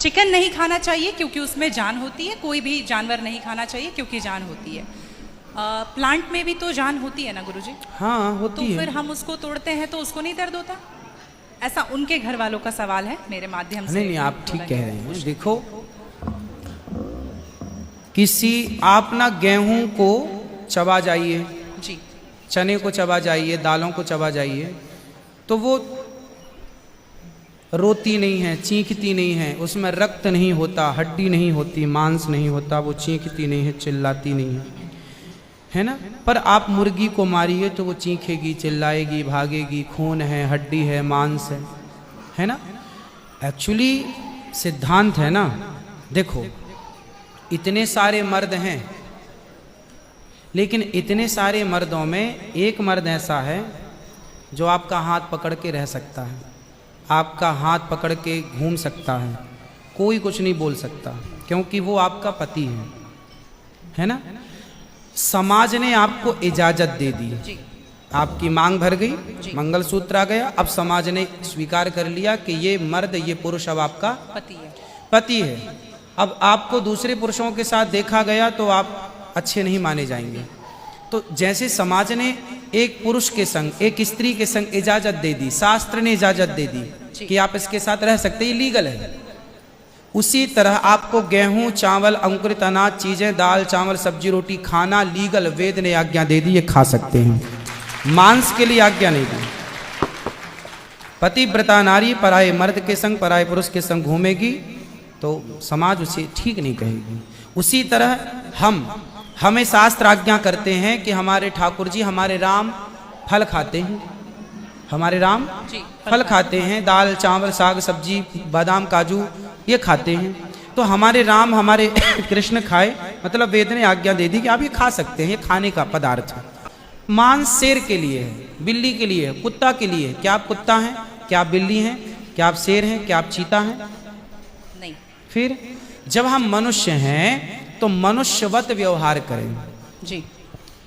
Chicken नहीं खाना चाहिए क्योंकि उसमें जान होती है, कोई भी जानवर नहीं खाना चाहिए क्योंकि जान होती है। प्लांट में भी तो जान होती है ना गुरुजी? हाँ होती तो है। फिर हम उसको तोड़ते हैं तो उसको नहीं दर्द होता? ऐसा उनके घर वालों का सवाल है, मेरे माध्यम से। नहीं, आप ठीक कह रहे हैं। देखो, किसी आप ना गेहूं को चबा जाइए जी, चने को चबा जाइए, दालों को चबा जाइए, तो वो रोती नहीं है, चीखती नहीं है, उसमें रक्त नहीं होता, हड्डी नहीं होती, मांस नहीं होता, वो चीखती नहीं है, चिल्लाती नहीं है ना। पर आप मुर्गी को मारिए तो वो चीखेगी, चिल्लाएगी, भागेगी, खून है, हड्डी है, मांस है ना। एक्चुअली सिद्धांत है ना। देखो, इतने सारे मर्द हैं, लेकिन इतने सारे मर्दों में एक मर्द ऐसा है जो आपका हाथ पकड़ के रह सकता है, आपका हाथ पकड़ के घूम सकता है, कोई कुछ नहीं बोल सकता, क्योंकि वो आपका पति है ना। समाज ने आपको इजाजत दे दी, आपकी मांग भर गई, मंगलसूत्र आ गया, अब समाज ने स्वीकार कर लिया कि ये मर्द, ये पुरुष अब आपका पति है। अब आपको दूसरे पुरुषों के साथ देखा गया तो आप अच्छे नहीं माने जाएंगे। तो जैसे समाज ने एक पुरुष के संग, एक स्त्री के संग इजाजत दे दी, शास्त्र ने इजाजत दे दी कि आप इसके साथ रह सकते, ये लीगल है, उसी तरह आपको गेहूं, चावल, अंकुरित अनाज चीजें, दाल, चावल, सब्जी, रोटी खाना लीगल, वेद ने आज्ञा दे दी, ये खा सकते हैं। मांस के लिए आज्ञा नहीं दी। पतिव्रता नारी पराये मर्द के संग, पराये पुरुष के संग घूमेगी तो समाज उसे ठीक नहीं कहेगी। उसी तरह हमें शास्त्र आज्ञा करते हैं कि हमारे ठाकुर जी, हमारे राम फल खाते हैं, हमारे राम फल खाते हैं, दाल, चावल, साग, सब्जी, बादाम, काजू ये खाते हैं, तो हमारे राम, हमारे कृष्ण खाए, मतलब वेद ने आज्ञा दे दी कि आप ये खा सकते हैं, ये खाने का पदार्थ है। मांस शेर के लिए है, बिल्ली के लिए है, कुत्ता के लिए है। क्या आप कुत्ता हैं? क्या आप बिल्ली हैं? क्या आप शेर हैं? क्या आप चीता हैं? नहीं। फिर जब हम मनुष्य हैं तो मनुष्यवत व्यवहार करें जी।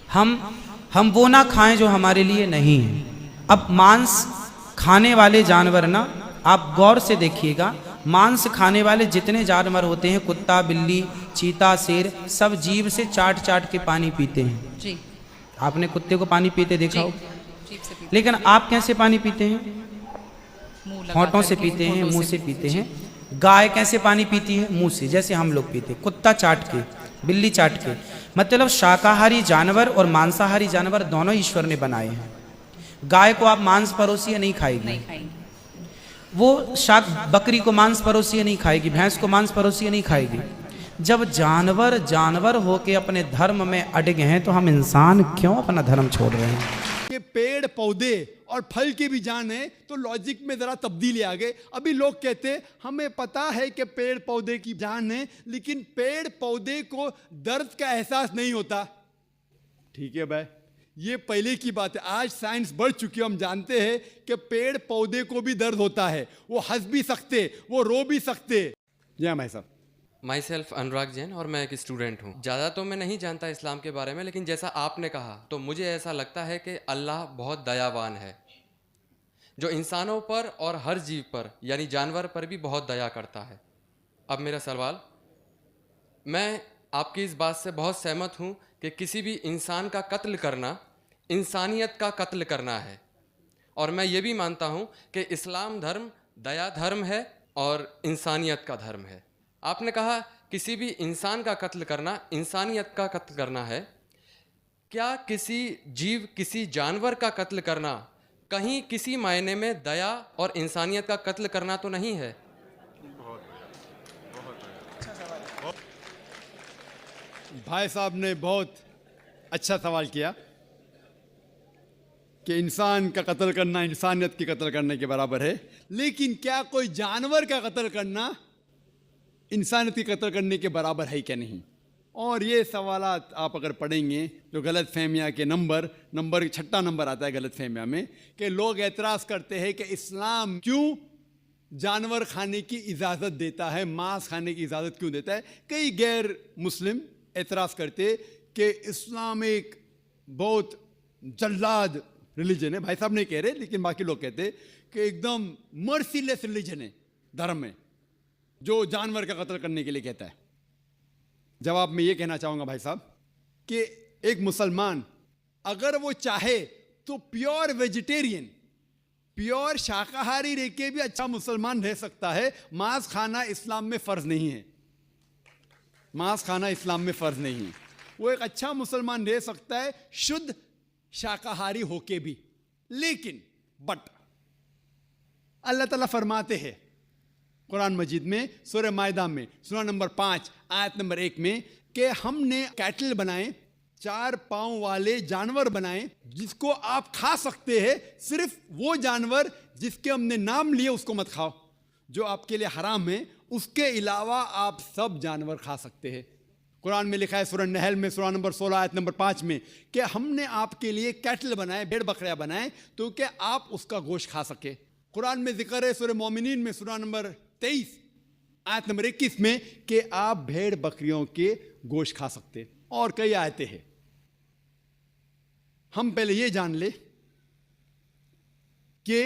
हम वो ना खाएं जो हमारे लिए नहीं है। अब मांस खाने वाले जानवर ना, आप गौर से देखिएगा, मांस खाने वाले जितने जानवर होते हैं, कुत्ता, बिल्ली, चीता, शेर, सब जीभ से चाट चाट के पानी पीते हैं जी। आपने कुत्ते को पानी पीते देखा हो? जीभ से पीते। लेकिन आप कैसे पानी पीते हैं? होठों से पीते हैं, मुंह से पीते हैं। गाय कैसे पानी पीती है? मुंह से, जैसे हम लोग पीते। कुत्ता चाट के, बिल्ली चाट के। मतलब शाकाहारी जानवर और मांसाहारी जानवर दोनों ईश्वर ने बनाए हैं। गाय को आप मांस परोसिए, नहीं खाएगी, वो बकरी को मांस परोसिए नहीं खाएगी, भैंस को मांस परोसिए नहीं खाएगी। जब जानवर जानवर होके अपने धर्म में अड़े हैं, तो हम इंसान क्यों अपना धर्म छोड़ रहे हैं? कि पेड़ पौधे और फल की भी जान है, तो लॉजिक में जरा तब्दीली आ गई। अभी लोग कहते हैं हमें पता है कि पेड़ पौधे की जान है, लेकिन पेड़ पौधे को दर्द का एहसास नहीं होता। ठीक है भाई, ये पहले की बात है। आज साइंस बढ़ चुकी है, हम जानते हैं कि पेड़ पौधे को भी दर्द होता है, वो हंस भी सकते, वो रो भी सकते। जय भाई साहब। माई सेल्फ अनुराग जैन और मैं एक स्टूडेंट हूँ। ज़्यादा तो मैं नहीं जानता इस्लाम के बारे में, लेकिन जैसा आपने कहा तो मुझे ऐसा लगता है कि अल्लाह बहुत दयावान है, जो इंसानों पर और हर जीव पर यानी जानवर पर भी बहुत दया करता है। अब मेरा सवाल, मैं आपकी इस बात से बहुत सहमत हूँ कि किसी भी इंसान का कत्ल करना इंसानियत का कत्ल करना है, और मैं ये भी मानता हूँ कि इस्लाम धर्म दया धर्म है और इंसानियत का धर्म है। आपने कहा किसी भी इंसान का कत्ल करना इंसानियत का कत्ल करना है। क्या किसी जीव, किसी जानवर का कत्ल करना कहीं किसी मायने में दया और इंसानियत का कत्ल करना तो नहीं है? भाई साहब ने बहुत अच्छा सवाल किया कि इंसान का कत्ल करना इंसानियत की कत्ल करने के बराबर है, लेकिन क्या कोई जानवर का कत्ल करना इंसानियत की कत्ल करने के बराबर है क्या नहीं? और ये सवालात आप अगर पढ़ेंगे तो गलत फहमिया के नंबर 6 नंबर आता है गलत फहमिया में, कि लोग एतराज़ करते हैं कि इस्लाम क्यों जानवर खाने की इजाज़त देता है, मांस खाने की इजाज़त क्यों देता है। कई गैर मुस्लिम एतराज़ करते कि इस्लाम एक बहुत जल्लाद रिलीजन है। भाई साहब नहीं कह रहे, लेकिन बाकी लोग कहते कि एकदम मर्सीलेस रिलीजन है, धर्म है। जो जानवर का कत्ल करने के लिए कहता है? जवाब में ये कहना चाहूंगा भाई साहब कि एक मुसलमान अगर वो चाहे तो प्योर वेजिटेरियन, प्योर शाकाहारी रह के भी अच्छा मुसलमान रह सकता है। मांस खाना इस्लाम में फर्ज नहीं है, मांस खाना इस्लाम में फर्ज नहीं है। वो एक अच्छा मुसलमान रह सकता है शुद्ध शाकाहारी होके भी। लेकिन बट अल्लाह ताला फरमाते हैं कुरान मजीद में सूरह मायदा में सूरा नंबर 5 आयत नंबर 1 में कि हमने कैटल बनाए, 4 पांव वाले जानवर बनाए जिसको आप खा सकते हैं। सिर्फ वो जानवर जिसके हमने नाम लिए उसको मत खाओ, जो आपके लिए हराम है उसके अलावा आप सब जानवर खा सकते हैं। कुरान में लिखा है सूरह नहल में सूरा नंबर 16 आयत नंबर 5 में कि हमने आपके लिए कैटल बनाए, भेड़ बकरियां बनाए तो कि आप उसका गोश्त खा सके। कुरान में जिक्र है सूरह मोमिनीन में सूरा नंबर 23 आयत नंबर 21 में कि आप भेड़ बकरियों के गोश्त खा सकते, और कई आयतें हैं। हम पहले ये जान ले कि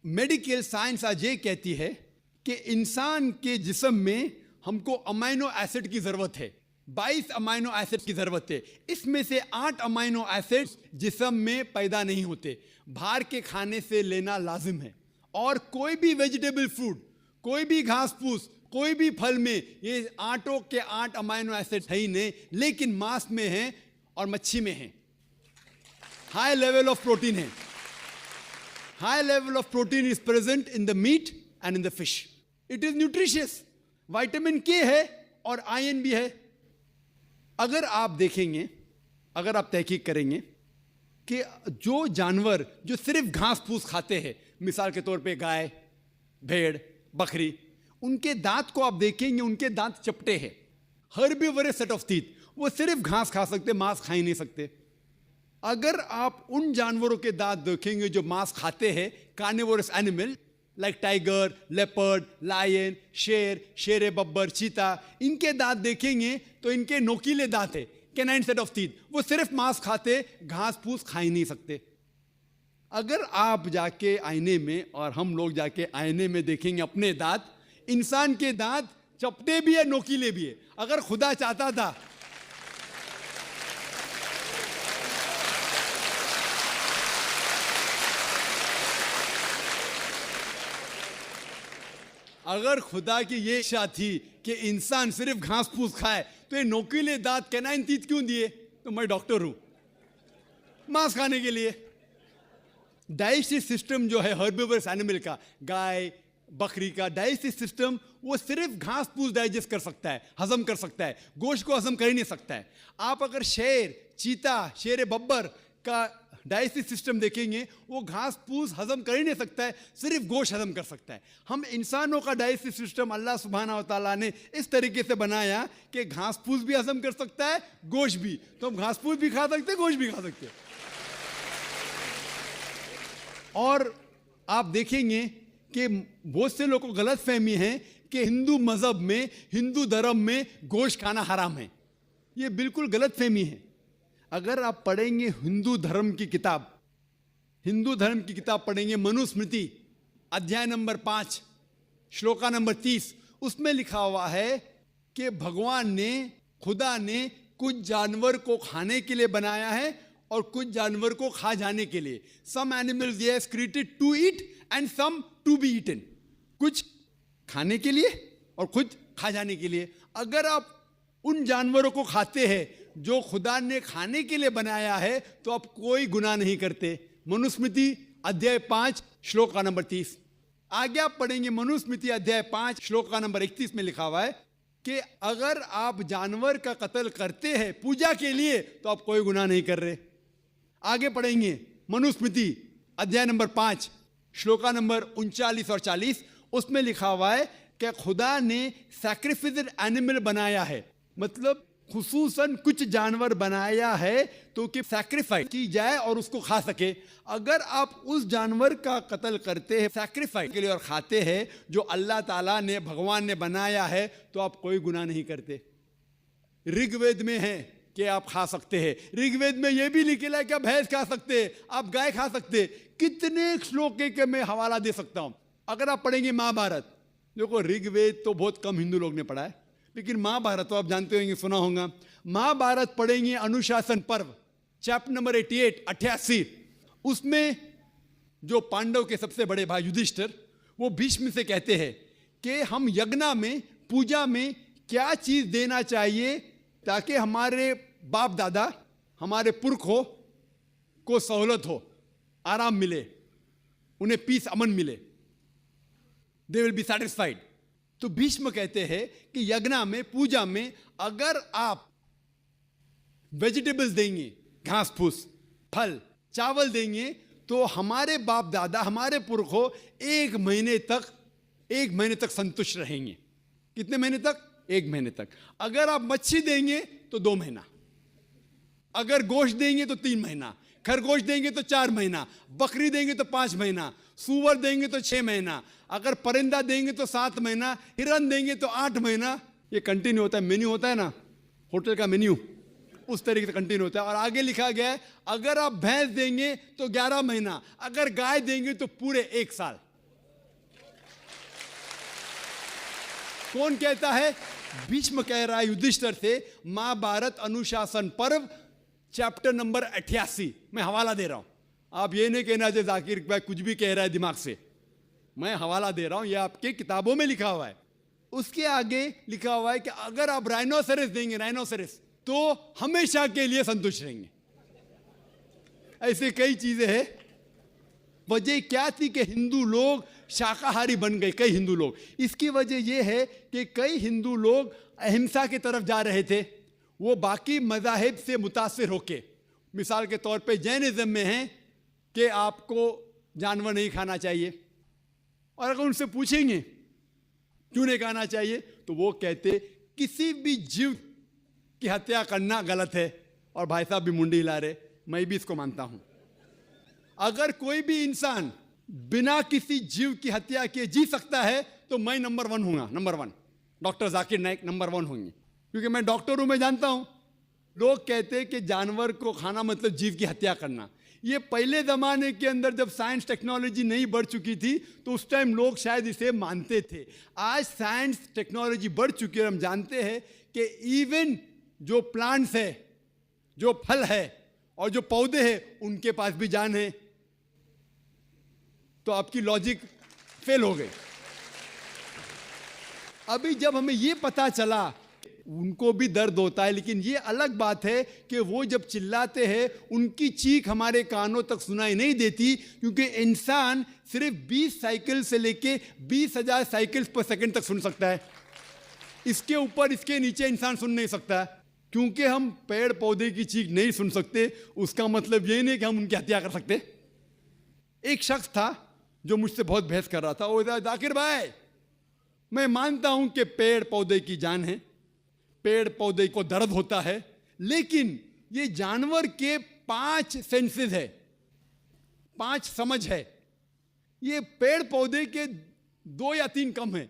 मेडिकल साइंस आज ये कहती है कि इंसान के जिस्म में हमको अमाइनो एसिड की जरूरत है, 22 अमाइनो एसिड की जरूरत है। इसमें से 8 अमाइनो एसिड जिस्म में पैदा नहीं होते, बाहर के खाने से लेना लाजिम है। और कोई भी वेजिटेबल फूड, कोई भी घास फूस, कोई भी फल में ये 8 के 8 अमाइनो एसिड है ही नहीं, लेकिन मांस में है और मच्छी में है। हाई लेवल ऑफ प्रोटीन है, high level of protein is present in the meat and in the fish. It is nutritious, vitamin K है और आयरन भी है। अगर आप देखेंगे, अगर आप तहकीक करेंगे कि जो जानवर जो सिर्फ घास फूस खाते हैं, मिसाल के तौर पे गाय, भेड़, बकरी, उनके दांत को आप देखेंगे, उनके दांत चपटे हैं, हर्बीवोरस सेट ऑफ टीथ। वो सिर्फ घास खा सकते, मांस खा ही नहीं सकते। अगर आप उन जानवरों के दांत देखेंगे जो मांस खाते हैं, carnivorous animal like tiger, leopard, lion, शेर, शेर बब्बर, चीता, इनके दांत देखेंगे तो इनके नोकीले दांत है, कैनाइन सेट ऑफ टीथ। वो सिर्फ मांस खाते, घास फूस खा ही नहीं सकते। अगर आप जाके आईने में और हम लोग जाके आईने में देखेंगे अपने दांत, इंसान के दांत चपटे भी है, नोकीले भी है। अगर खुदा चाहता था अगर खुदा की ये इच्छा थी कि इंसान सिर्फ घास फूस खाए तो ये नोकीले दांत कैनाइन टीथ क्यों दिए? तो मैं डॉक्टर हूं, मांस खाने के लिए। डाइजेस्टिव सिस्टम जो है हर्बीवोरस एनिमल का, गाय बकरी का डाइजेस्टिव सिस्टम, वो सिर्फ घास फूस डाइजेस्ट कर सकता है, हजम कर सकता है, गोश्त को हजम कर ही नहीं सकता है। आप अगर शेर, चीता, शेर बब्बर का डाइजेस्टिव सिस्टम देखेंगे, वो घास फूस हजम कर ही नहीं सकता है, सिर्फ गोश्त हजम कर सकता है। हम इंसानों का डाइजेस्टिव सिस्टम अल्लाह सुब्हानहू व तआला ने इस तरीके से बनाया कि घास फूस भी हजम कर सकता है, गोश्त भी। तो हम घास फूस भी खा सकते हैं, गोश्त भी खा सकते हैं। और आप देखेंगे कि बहुत से लोगों को गलत फहमी है कि हिंदू मजहब में, हिंदू धर्म में गोश्त खाना हराम है। ये बिल्कुल गलत फहमी है। अगर आप पढ़ेंगे हिंदू धर्म की किताब, हिंदू धर्म की किताब पढ़ेंगे, मनुस्मृति अध्याय नंबर 5 श्लोका नंबर 30, उसमें लिखा हुआ है कि भगवान ने, खुदा ने कुछ जानवर को खाने के लिए बनाया है और कुछ जानवर को खा जाने के लिए। Some animals he has created to eat and some to be eaten। कुछ खाने के लिए और कुछ खा जाने के लिए। अगर आप उन जानवरों को खाते हैं जो खुदा ने खाने के लिए बनाया है तो आप कोई गुनाह नहीं करते। मनुस्मृति अध्याय 5 श्लोक का नंबर 30। आगे आप पढ़ेंगे मनुस्मृति अध्याय 5 श्लोक का नंबर 31 में लिखा हुआ है कि अगर आप जानवर का कत्ल करते हैं पूजा के लिए तो आप कोई गुनाह नहीं कर रहे। आगे पढ़ेंगे मनुस्मृति अध्याय नंबर 5 श्लोका नंबर 39 और 40, उसमें लिखा हुआ है कि खुदा ने सैक्रिफिस्ड एनिमल बनाया है, मतलब खुसूसन कुछ जानवर बनाया है तो कि सैक्रिफाइस की जाए और उसको खा सके। अगर आप उस जानवर का कत्ल करते हैं सैक्रिफाइस के लिए और खाते हैं जो अल्लाह ताला ने, भगवान ने बनाया है, तो आप कोई गुनाह नहीं करते। ऋग्वेद में है कि आप खा सकते हैं। ऋग्वेद में यह भी लिखा है कि आप भैंस खा सकते हैं, आप गाय खा सकते हैं। कितने श्लोक के मैं हवाला दे सकता हूं। अगर आप पढ़ेंगे महाभारत, देखो ऋग्वेद तो बहुत कम हिंदू लोग ने पढ़ा है, लेकिन महाभारत तो आप जानते होंगे, सुना होगा। महाभारत पढ़ेंगे अनुशासन पर्व चैप्टर नंबर 88। उसमें जो पांडव के सबसे बड़े भाई युधिष्ठिर वो भीष्म से कहते हैं कि हम यज्ञ में, पूजा में क्या चीज देना चाहिए ताकि हमारे बाप दादा, हमारे पुरखों को सहूलत हो, आराम मिले, उन्हें पीस, अमन मिले, दे विल बी सेटिस्फाइड। तो भीष्म कहते हैं कि यज्ञ में, पूजा में अगर आप वेजिटेबल्स देंगे, घास फूस, फल, चावल देंगे तो हमारे बाप दादा, हमारे पुरखों 1 महीने तक संतुष्ट रहेंगे। कितने महीने तक? 1 महीने तक। अगर आप मच्छी देंगे तो 2 महीना, अगर गोश्त देंगे तो 3 महीना, खरगोश देंगे तो 4 महीना, बकरी देंगे तो 5 महीना, सूअर देंगे तो 6 महीना, अगर परिंदा देंगे तो 7 महीना, हिरन देंगे तो 8 महीना। ये कंटिन्यू होता है, मेन्यू होता है ना, होटल का मेन्यू, उस तरीके से कंटिन्यू होता है। और आगे लिखा गया है अगर आप भैंस देंगे तो 11 महीना, अगर गाय देंगे तो पूरे 1 साल। कौन कहता है? भीष्म कह रहा है युधिष्ठिर से, महाभारत अनुशासन पर्व चैप्टर नंबर 88। मैं हवाला दे रहा हूं, आप ये नहीं कहना जो जाकिर भाई कुछ भी कह रहा है दिमाग से, मैं हवाला दे रहा हूं, ये आपके किताबों में लिखा हुआ है। उसके आगे लिखा हुआ है कि अगर आप राइनोसेरस देंगे, राइनोसेरस, तो हमेशा के लिए संतुष्ट रहेंगे। ऐसे कई चीजें हैं। वजह क्या थी कि हिंदू लोग शाकाहारी बन गए, कई हिंदू लोग। इसकी वजह यह है कि कई हिंदू लोग अहिंसा की तरफ जा रहे थे, वो बाकी मज़ाहिब से मुतासिर होके, मिसाल के तौर पे जैनिज्म में है कि आपको जानवर नहीं खाना चाहिए, और अगर उनसे पूछेंगे क्यों नहीं खाना चाहिए तो वो कहते किसी भी जीव की हत्या करना गलत है। और भाई साहब भी मुंडी हिला रहे, मैं भी इसको मानता हूं। अगर कोई भी इंसान बिना किसी जीव की हत्या किए जी सकता है तो मैं नंबर 1 हूँगा, number 1। Doctor Zakir Naik number 1 होंगे, क्योंकि मैं डॉक्टर हूं, मैं जानता हूं। लोग कहते हैं कि जानवर को खाना मतलब जीव की हत्या करना। ये पहले ज़माने के अंदर जब साइंस टेक्नोलॉजी नहीं बढ़ चुकी थी तो उस टाइम लोग शायद इसे मानते थे। आज साइंस टेक्नोलॉजी बढ़ चुकी है और हम जानते हैं कि इवन जो प्लांट्स है, जो फल है और जो पौधे हैं, उनके पास भी जान है। तो आपकी लॉजिक फेल हो गई। अभी जब हमें ये पता चला, उनको भी दर्द होता है, लेकिन ये अलग बात है कि वो जब चिल्लाते हैं उनकी चीख हमारे कानों तक सुनाई नहीं देती, क्योंकि इंसान सिर्फ 20 साइकिल से लेके 20,000 साइकिल्स पर सेकंड तक सुन सकता है। इसके ऊपर, इसके नीचे इंसान सुन नहीं सकता। क्योंकि हम पेड़ पौधे की चीख नहीं सुन सकते, उसका मतलब ये नहीं कि हम उनकी हत्या कर सकते। एक शख्स था जो मुझसे बहुत बहस कर रहा था। वो जाकिर भाई, मैं मानता हूं कि पेड़ पौधे की जान है, पेड़ पौधे को दर्द होता है, लेकिन ये जानवर के 5 सेंसेस है, 5 समझ है। ये पेड़ पौधे के 2 या 3 कम है,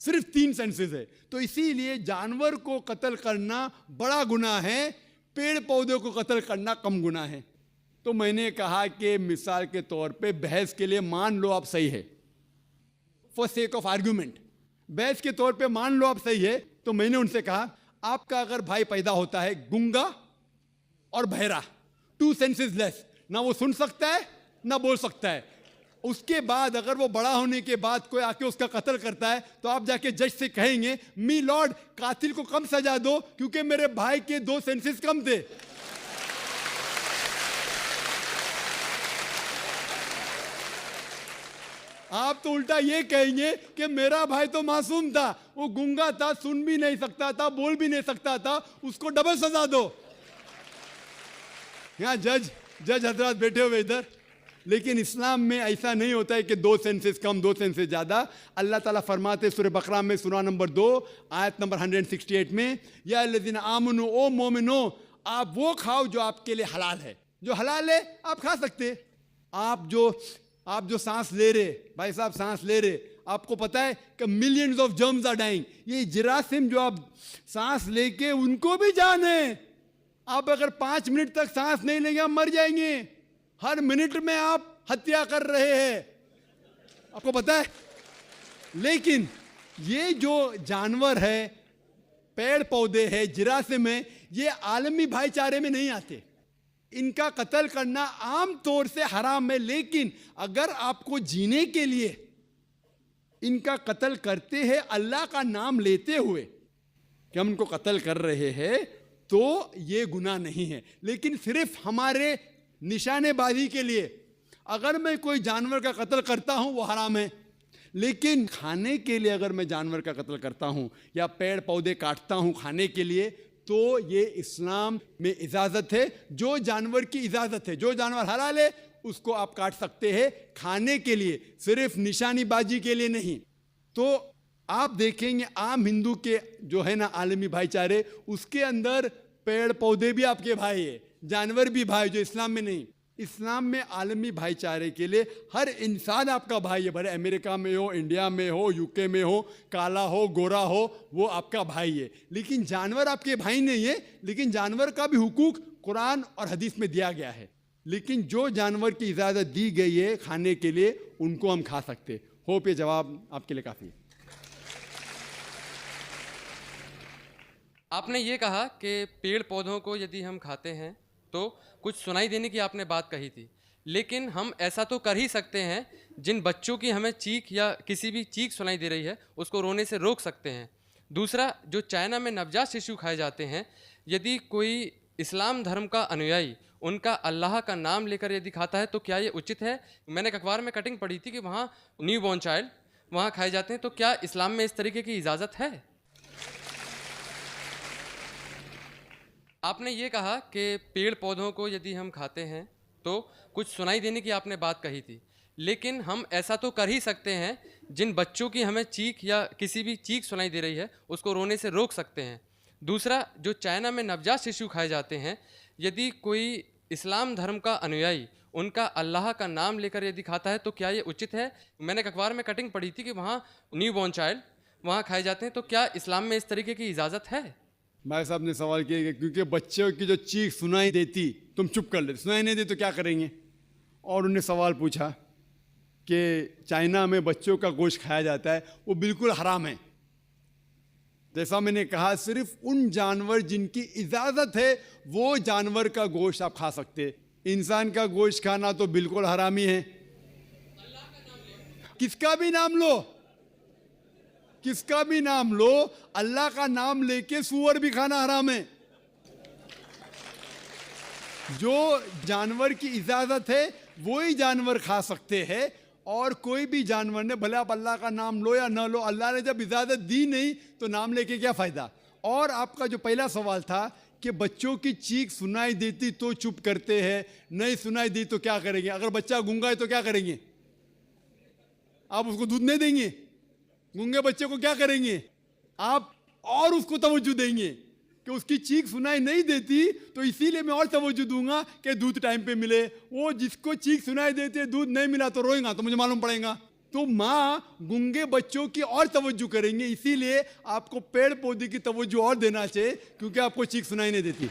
सिर्फ 3 सेंसेस है। तो इसीलिए जानवर को कत्ल करना बड़ा गुनाह है, पेड़ पौधे को कत्ल करना कम गुनाह है। तो मैंने कहा कि मिसाल के तौर पे बहस के लिए मान लो आप सही है, फॉर सेक ऑफ आर्ग्यूमेंट, बहस के तौर पे मान लो आप सही है। तो मैंने उनसे कहा, आपका अगर भाई पैदा होता है गूंगा और बहरा, 2 सेंसेस लेस, ना वो सुन सकता है ना बोल सकता है, उसके बाद अगर वो बड़ा होने के बाद कोई आके उसका कत्ल करता है तो आप जाके जज से कहेंगे, मी लॉर्ड, कातिल को कम सजा दो क्योंकि मेरे भाई के 2 सेंसेस कम थे। आप तो उल्टा ये कहेंगे कि मेरा भाई तो मासूम था, वो गूंगा था, सुन भी नहीं सकता था, बोल भी नहीं सकता था, उसको डबल सजा दो। यहां जज हजरात बैठे हुए इधर, लेकिन इस्लाम में ऐसा नहीं होता है कि 2 सेंसेस कम 2 सेंसेस ज्यादा। अल्लाह ताला फरमाते सूरह बकरा में सूरा नंबर 2 आयत नंबर 168 में, या अल्लज़ीना आमनू, ओ मोमिनो, आप वो खाओ जो आपके लिए हलाल है। जो हलाल है आप खा सकते। आप जो सांस ले रहे, भाई साहब सांस ले रहे, आपको पता है कि millions of germs are dying. ये जरासीम जो आप सांस लेके, उनको भी जान है। आप अगर 5 मिनट तक सांस नहीं लेंगे आप मर जाएंगे। हर मिनट में आप हत्या कर रहे हैं, आपको पता है। लेकिन ये जो जानवर है, पेड़ पौधे हैं, जिरासिम है, ये आलमी भाईचारे में नहीं आते। इनका कत्ल करना आम तौर से हराम है, लेकिन अगर आपको जीने के लिए इनका कत्ल करते हैं अल्लाह का नाम लेते हुए कि हम इनको कत्ल कर रहे हैं, तो ये गुनाह नहीं है। लेकिन सिर्फ हमारे निशानेबाजी के लिए अगर मैं कोई जानवर का कत्ल करता हूं वो हराम है, लेकिन खाने के लिए अगर मैं जानवर का कत्ल करता हूं या पेड़ पौधे काटता हूं खाने के लिए, तो ये इस्लाम में इजाज़त है। जो जानवर की इजाज़त है, जो जानवर हलाल है, उसको आप काट सकते हैं खाने के लिए, सिर्फ निशानीबाजी के लिए नहीं। तो आप देखेंगे आम हिंदू के जो है ना आलमी भाईचारे, उसके अंदर पेड़ पौधे भी आपके भाई है, जानवर भी भाई, जो इस्लाम में नहीं। इस्लाम में आलमी भाईचारे के लिए हर इंसान आपका भाई है, भले अमेरिका में हो, इंडिया में हो, यूके में हो, काला हो, गोरा हो, वो आपका भाई है। लेकिन जानवर आपके भाई नहीं है, लेकिन जानवर का भी हुकूक कुरान और हदीस में दिया गया है। लेकिन जो जानवर की इजाज़त दी गई है खाने के लिए, उनको हम खा सकते। होप ये जवाब आपके लिए काफ़ी है। आपने ये कहा कि पेड़ पौधों को यदि हम खाते हैं तो कुछ सुनाई देने की आपने बात कही थी, लेकिन हम ऐसा तो कर ही सकते हैं, जिन बच्चों की हमें चीख या किसी भी चीख सुनाई दे रही है उसको रोने से रोक सकते हैं। दूसरा, जो चाइना में नवजात शिशु खाए जाते हैं, यदि कोई इस्लाम धर्म का अनुयायी उनका अल्लाह का नाम लेकर यदि खाता है तो क्या ये उचित है? मैंने एक अखबार में कटिंग पढ़ी थी कि वहाँ न्यू बॉर्न चाइल्ड वहाँ खाए जाते हैं, तो क्या इस्लाम में इस तरीके की इजाज़त है? आपने ये कहा कि पेड़ पौधों को यदि हम खाते हैं तो कुछ सुनाई देने की आपने बात कही थी, लेकिन हम ऐसा तो कर ही सकते हैं, जिन बच्चों की हमें चीख या किसी भी चीख सुनाई दे रही है उसको रोने से रोक सकते हैं। दूसरा, जो चाइना में नवजात शिशु खाए जाते हैं, यदि कोई इस्लाम धर्म का अनुयायी उनका अल्लाह का नाम लेकर यदि खाता है तो क्या ये उचित है? मैंने एक अखबार में कटिंग पढ़ी थी कि वहाँ न्यू बॉर्न चाइल्ड वहाँ खाए जाते हैं, तो क्या इस्लाम में इस तरीके की इजाज़त है? भाई साहब ने सवाल किया कि क्योंकि बच्चों की जो चीख सुनाई देती, तुम चुप कर लेते, सुनाई नहीं दे तो क्या करेंगे? और उन्हें सवाल पूछा कि चाइना में बच्चों का गोश्त खाया जाता है, वो बिल्कुल हराम है। जैसा मैंने कहा, सिर्फ उन जानवर जिनकी इजाज़त है वो जानवर का गोश्त आप खा सकते। इंसान का गोश्त खाना तो बिल्कुल हरामी है। किसका भी नाम लो, किसका भी नाम लो, अल्लाह का नाम लेके सूअर भी खाना हराम है। जो जानवर की इजाजत है वो ही जानवर खा सकते हैं, और कोई भी जानवर ने, भले आप अल्लाह का नाम लो या ना लो, अल्लाह ने जब इजाजत दी नहीं तो नाम लेके क्या फायदा। और आपका जो पहला सवाल था कि बच्चों की चीख सुनाई देती तो चुप करते हैं, नहीं सुनाई दी तो क्या करेंगे? अगर बच्चा गूंगा है तो क्या करेंगे? आप उसको दूध नहीं देंगे? गूंगे बच्चे को क्या करेंगे आप? और उसको तवज्जो देंगे कि उसकी चीख सुनाई नहीं देती, तो इसीलिए मैं और तवज्जो दूंगा कि दूध टाइम पे मिले। वो जिसको चीख सुनाई देती है, दूध नहीं मिला तो रोएगा, तो मुझे मालूम पड़ेगा। तो माँ गूंगे बच्चों की और तवज्जो करेंगे, इसीलिए आपको पेड़ पौधे की तवज्जो और देना चाहिए, क्योंकि आपको चीख सुनाई नहीं देती।